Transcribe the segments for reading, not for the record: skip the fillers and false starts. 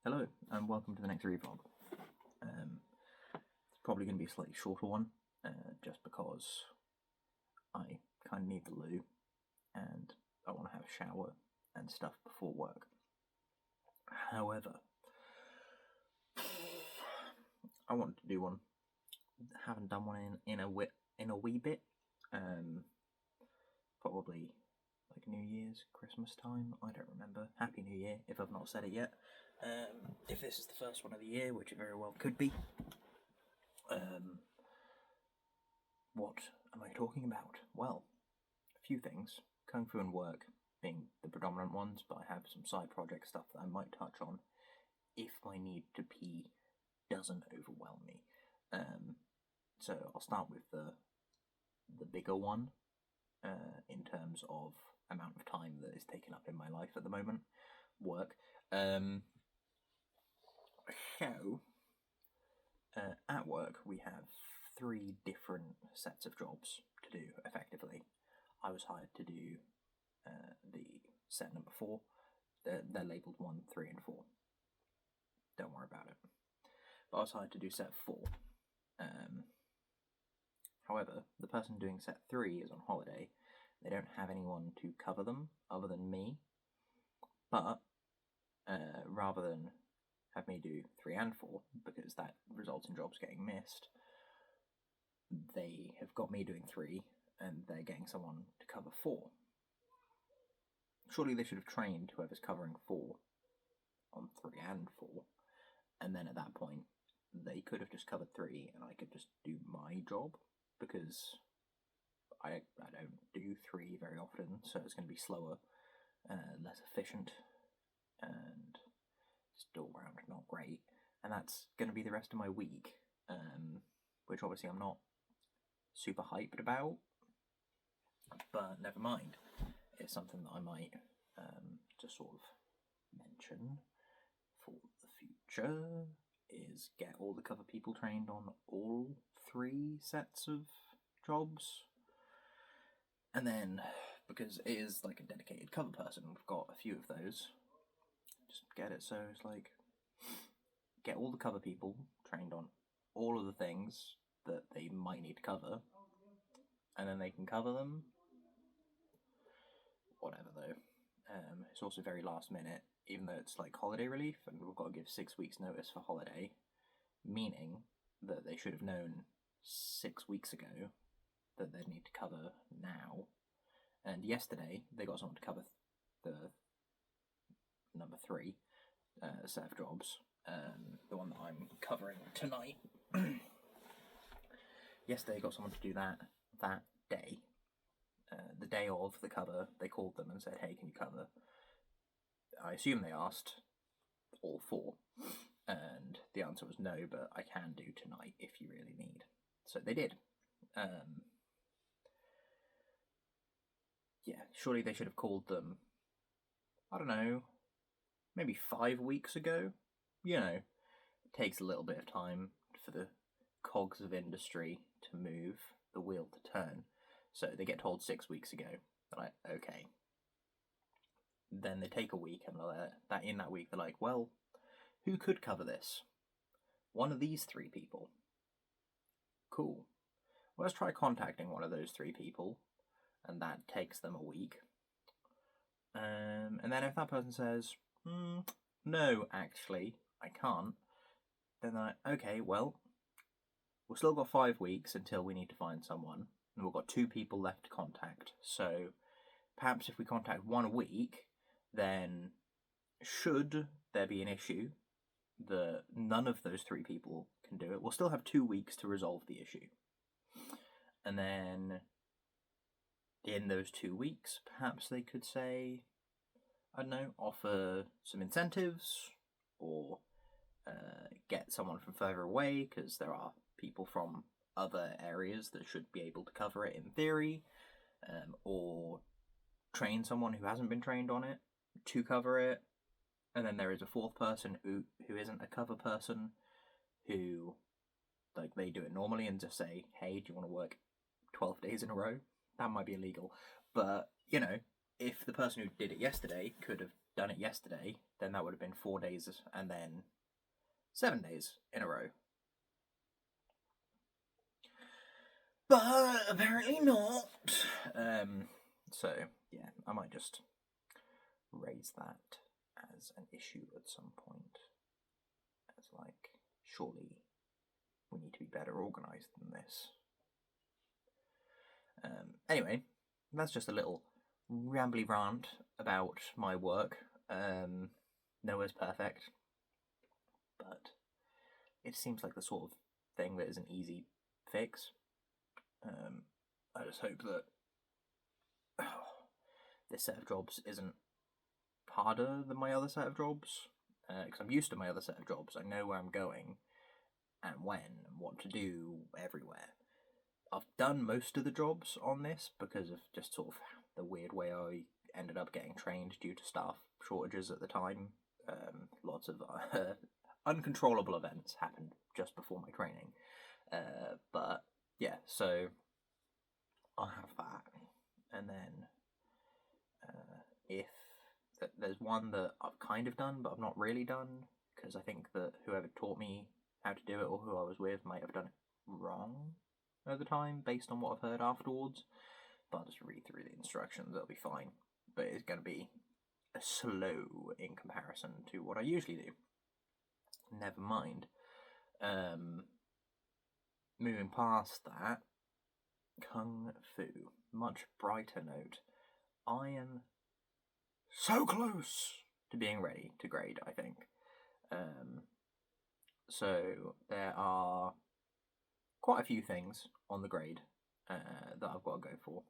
Hello, and welcome to the next ReeVlog. It's probably going to be a slightly shorter one, just because I kind of need the loo, and I want to have a shower and stuff before work. However, I wanted to do one. Haven't done one in a wee bit. Probably like New Year's, Christmas time. I don't remember. Happy New Year if I've not said it yet. If this is the first one of the year, which it very well could be. What am I talking about? Well, a few things. KungFu and work being the predominant ones, but I have some side project stuff that I might touch on if my need to pee doesn't overwhelm me. So I'll start with the bigger one in terms of amount of time that is taken up in my life at the moment. Work. At work we have 3 different sets of jobs to do effectively. I was hired to do the set number 4. They're labelled 1, 3 and 4. Don't worry about it. But I was hired to do set 4. However, the person doing set 3 is on holiday. They don't have anyone to cover them other than me. But rather than have me do 3 and 4, because that results in jobs getting missed, they have got me doing 3 and they're getting someone to cover 4. Surely they should have trained whoever's covering 4 on 3 and 4, and then at that point they could have just covered 3 and I could just do my job, because I don't do 3 very often, so it's going to be slower, less efficient, and just all round not great. And that's going to be the rest of my week, which obviously I'm not super hyped about, but never mind. It's something that I might just sort of mention for the future, is get all the cover people trained on all 3 sets of jobs. And then, because it is like a dedicated cover person, we've got a few of those, just get it so it's like, get all the cover people trained on all of the things that they might need to cover, and then they can cover them. Whatever though. It's also very last minute, even though it's like holiday relief, and we've got to give 6 weeks notice for holiday, meaning that they should have known 6 weeks ago that they'd need to cover now. And yesterday they got someone to cover the number 3 set of jobs, the one that I'm covering tonight. Yesterday got someone to do that day. The day of the cover, they called them and said, hey, can you cover? I assume they asked all 4, and the answer was no, but I can do tonight if you really need. So they did. Yeah, surely they should have called them, I don't know, maybe 5 weeks ago. You know, it takes a little bit of time for the cogs of industry to move, the wheel to turn. So they get told 6 weeks ago. They're like, okay. Then they take a week, and in that week they're like, well, who could cover this? One of these 3 people. Cool. Well, let's try contacting one of those 3 people, and that takes them a week. And then if that person says, no, actually, I can't, then they're like, okay, well, we've still got 5 weeks until we need to find someone, and we've got 2 people left to contact. So perhaps if we contact 1 a week, then should there be an issue that none of those 3 people can do it, we'll still have 2 weeks to resolve the issue. And then in those 2 weeks, perhaps they could say, I don't know, offer some incentives, or get someone from further away, because there are people from other areas that should be able to cover it in theory, or train someone who hasn't been trained on it to cover it. And then there is a 4th person who isn't a cover person, who, like, they do it normally and just say, hey, do you want to work 12 days in a row? That might be illegal, but, you know, if the person who did it yesterday could have done it yesterday, then that would have been 4 days and then 7 days in a row. But apparently not. So, yeah, I might just raise that as an issue at some point. As like, surely we need to be better organised than this. Anyway, that's just a little rambly rant about my work. Nowhere's perfect, but it seems like the sort of thing that is an easy fix. I just hope that this set of jobs isn't harder than my other set of jobs, because I'm used to my other set of jobs. I know where I'm going and when and what to do everywhere. I've done most of the jobs on this because of just sort of the weird way I ended up getting trained due to staff shortages at the time. Lots of uncontrollable events happened just before my training. But yeah, so I'll have that. And then if there's one that I've kind of done, but I've not really done, because I think that whoever taught me how to do it or who I was with might have done it wrong at the time, based on what I've heard afterwards. But I'll just read through the instructions, it'll be fine. But it's going to be slow in comparison to what I usually do. Never mind. Moving past that, KungFu, much brighter note. I am so close to being ready to grade, I think. So there are quite a few things on the grade that I've got to go for.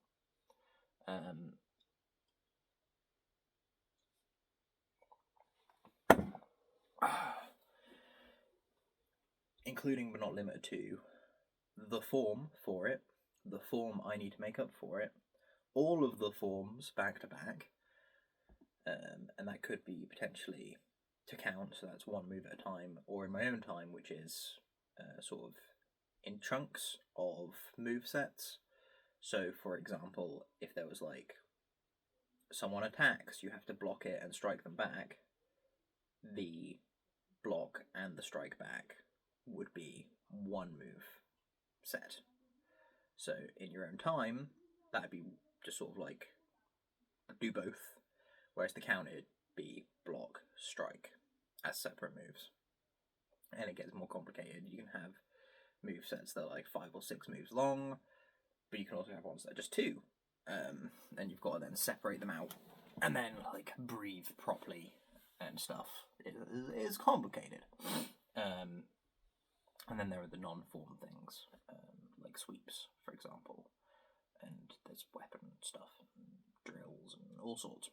Including but not limited to the form for it, the form I need to make up for it, all of the forms back to back, and that could be potentially to count, so that's one move at a time, or in my own time, which is sort of in chunks of move sets. So, for example, if there was like someone attacks, you have to block it and strike them back, the block and the strike back would be one move set. So in your own time, that'd be just sort of like do both, whereas the count it'd be block, strike as separate moves. And it gets more complicated. You can have move sets that are like 5 or 6 moves long, but you can also have ones that are just 2. And you've got to then separate them out and then like breathe properly and stuff. It's complicated. And then there are the non-form things, like sweeps, for example, and there's weapon stuff, and drills, and all sorts.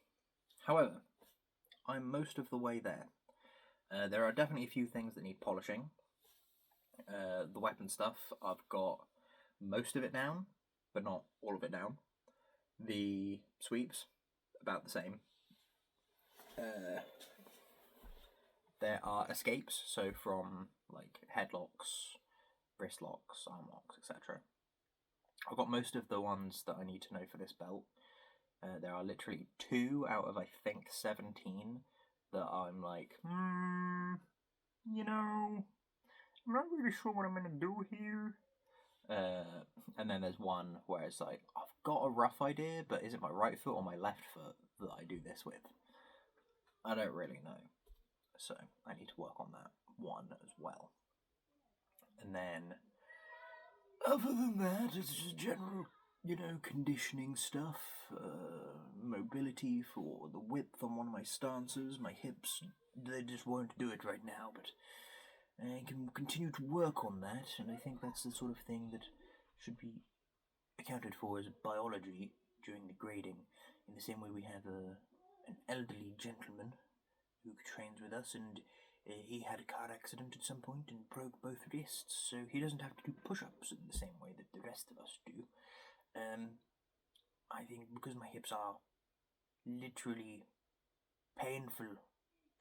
However, I'm most of the way there. There are definitely a few things that need polishing. The weapon stuff, I've got most of it down, but not all of it down. The sweeps, about the same. There are escapes, so from like headlocks, wrist locks, arm locks, etc. I've got most of the ones that I need to know for this belt. There are literally 2 out of I think 17 that I'm like, you know, I'm not really sure what I'm going to do here. And then there's one where it's like, I've got a rough idea, but is it my right foot or my left foot that I do this with? I don't really know. So I need to work on that one as well. And then, other than that, it's just general, conditioning stuff. Mobility for the width on one of my stances. My hips, they just won't do it right now, but I can continue to work on that, and I think that's the sort of thing that should be accounted for as biology during the grading. In the same way we have an elderly gentleman who trains with us, and he had a car accident at some point and broke both wrists, so he doesn't have to do push-ups in the same way that the rest of us do. I think because my hips are literally painful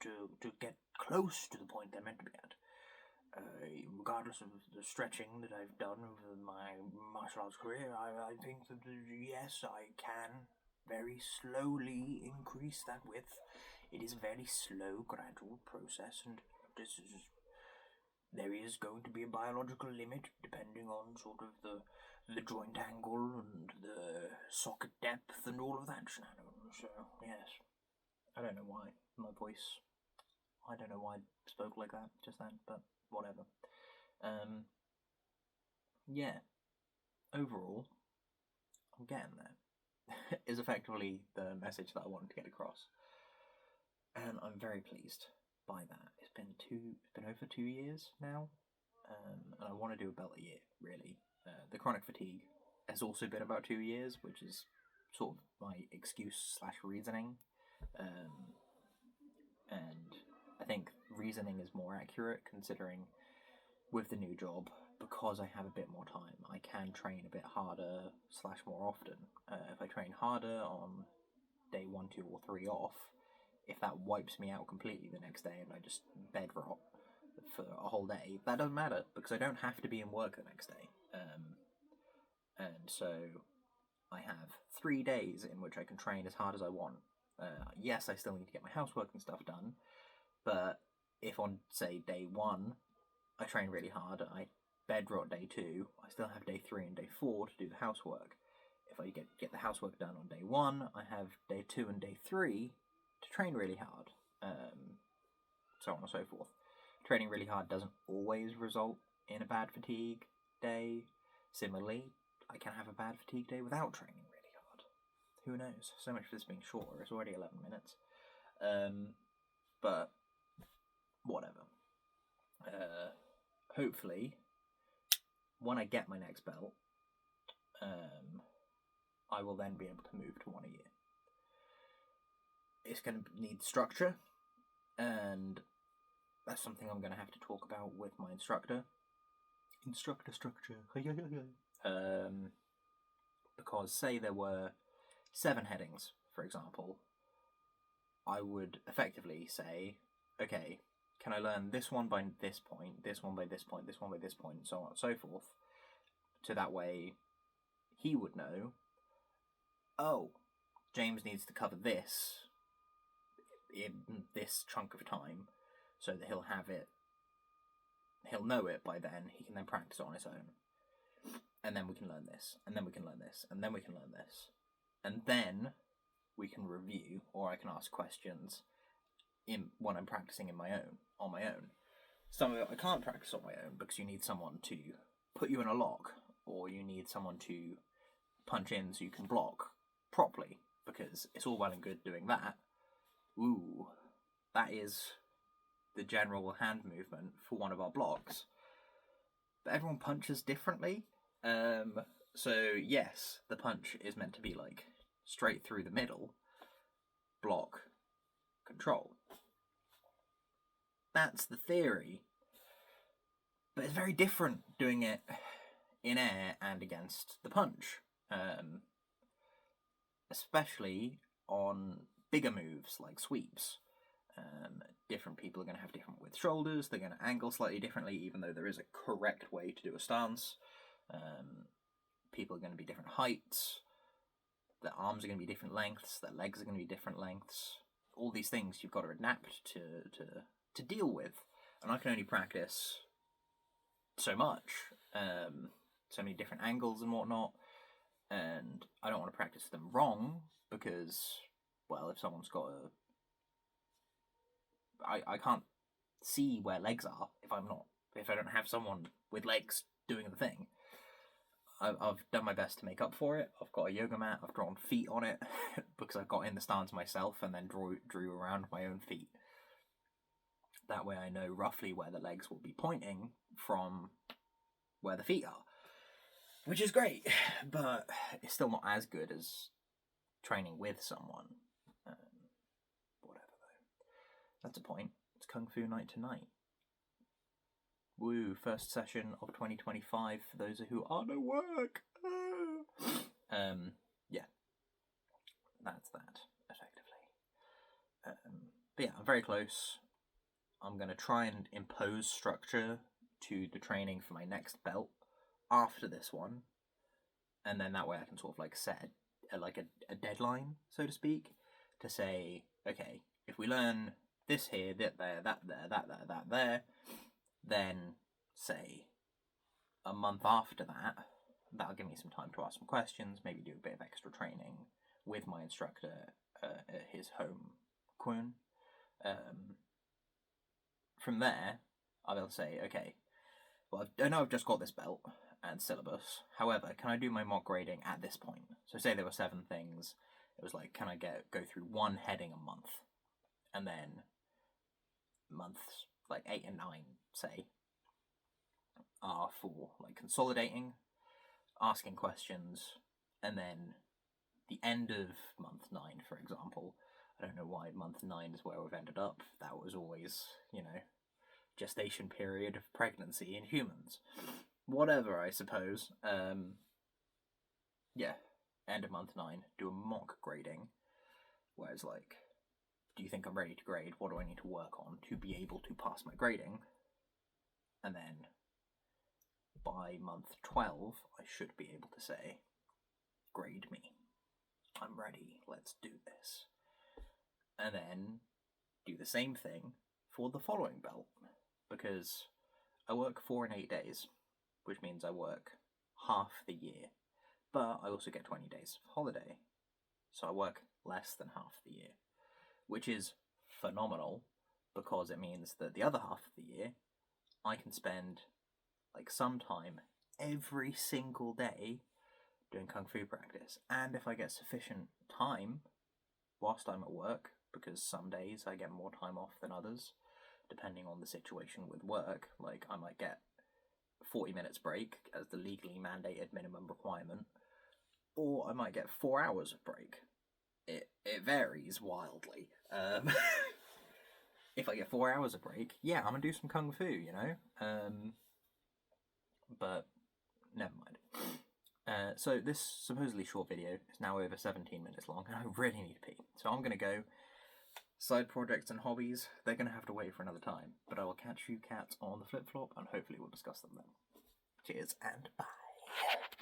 to get close to the point they're meant to be at, regardless of the stretching that I've done over my martial arts career, I think that yes, I can very slowly increase that width. It is a very slow, gradual process, and there is going to be a biological limit depending on sort of the joint angle and the socket depth and all of that shenanigans. So, yes. I don't know why my voice... I don't know why I spoke like that just then, but whatever. Yeah. Overall, I'm getting there. Is effectively the message that I wanted to get across. And I'm very pleased by that. It's been over 2 years now, and I want to do a belt a year, really. The chronic fatigue has also been about 2 years, which is sort of my excuse/reasoning. And I think reasoning is more accurate, considering with the new job, because I have a bit more time, I can train a bit harder / more often. If I train harder on day 1, 2, or 3 off, if that wipes me out completely the next day and I just bed rot for a whole day, that doesn't matter, because I don't have to be in work the next day. And so I have 3 days in which I can train as hard as I want. Yes, I still need to get my housework and stuff done, but if on, say, day 1, I train really hard, I bed rot day 2, I still have day 3 and day 4 to do the housework. If I get the housework done on day 1, I have day 2 and day 3 to train really hard, so on and so forth. Training really hard doesn't always result in a bad fatigue day. Similarly, I can have a bad fatigue day without training really hard. Who knows? So much for this being shorter. It's already 11 minutes. But whatever. Hopefully, when I get my next belt, I will then be able to move to 1 a year. It's going to need structure, and that's something I'm going to have to talk about with my instructor. Instructor structure. Because say there were 7 headings, for example, I would effectively say, okay, can I learn this one by this point, this one by this point, this one by this point, and so on and so forth, so that way he would know, oh, James needs to cover this in this chunk of time, so that he'll know it by then, he can then practice it on his own. And then we can learn this, and then we can learn this, and then we can learn this. And then we can review, or I can ask questions when I'm practicing on my own. Some of it I can't practice on my own, because you need someone to put you in a lock, or you need someone to punch in so you can block properly, because it's all well and good doing that. Ooh, that is the general hand movement for one of our blocks. But everyone punches differently. So yes, the punch is meant to be like straight through the middle, block, control. That's the theory. But it's very different doing it in air and against the punch. Especially on bigger moves like sweeps. Different people are going to have different width shoulders, they're going to angle slightly differently, even though there is a correct way to do a stance. People are going to be different heights, their arms are going to be different lengths, their legs are going to be different lengths. All these things you've got to adapt to deal with. And I can only practice so much, so many different angles and whatnot, and I don't want to practice them wrong, because, well, if someone's got I can't see where legs are if I don't have someone with legs doing the thing. I've done my best to make up for it. I've got a yoga mat, I've drawn feet on it, because I got in the stance myself and then drew around my own feet. That way I know roughly where the legs will be pointing from where the feet are. Which is great, but it's still not as good as training with someone. Whatever though. That's a point. It's KungFu night tonight. Woo, first session of 2025 for those who aren't at work. Yeah. That's that, effectively. But yeah, I'm very close. I'm going to try and impose structure to the training for my next belt after this one. And then that way I can sort of like set a deadline, so to speak, to say, okay, if we learn this here, that there, that there, that there, then say a month after that, that'll give me some time to ask some questions, maybe do a bit of extra training with my instructor at his home Kwun. From there, I'll be able to say, okay, well, I know I've just got this belt and syllabus. However, can I do my mock grading at this point? So say there were 7 things. It was like, can I go through 1 heading a month? And then months like 8 and 9, say, are for like consolidating, asking questions, and then the end of month 9, for example. I don't know why month 9 is where we've ended up. That was always, gestation period of pregnancy in humans. Whatever, I suppose. End of month 9, do a mock grading, where it's like, do you think I'm ready to grade? What do I need to work on to be able to pass my grading? And then by month 12, I should be able to say, grade me. I'm ready, let's do this. And then do the same thing for the following belt, because I work 4 and 8 days, which means I work half the year, but I also get 20 days of holiday, so I work less than half the year, which is phenomenal, because it means that the other half of the year, I can spend like some time every single day doing Kung Fu practice, and if I get sufficient time whilst I'm at work, because some days I get more time off than others, depending on the situation with work, like I might get 40 minutes break as the legally mandated minimum requirement, or I might get 4 hours of break. It varies wildly. If I get 4 hours of break, yeah, I'm gonna do some Kung Fu, but never mind. So this supposedly short video is now over 17 minutes long, and I really need to pee. So I'm gonna go. Side projects and hobbies, they're gonna have to wait for another time, but I will catch you cats on the flip-flop, and hopefully we'll discuss them then. Cheers, and bye.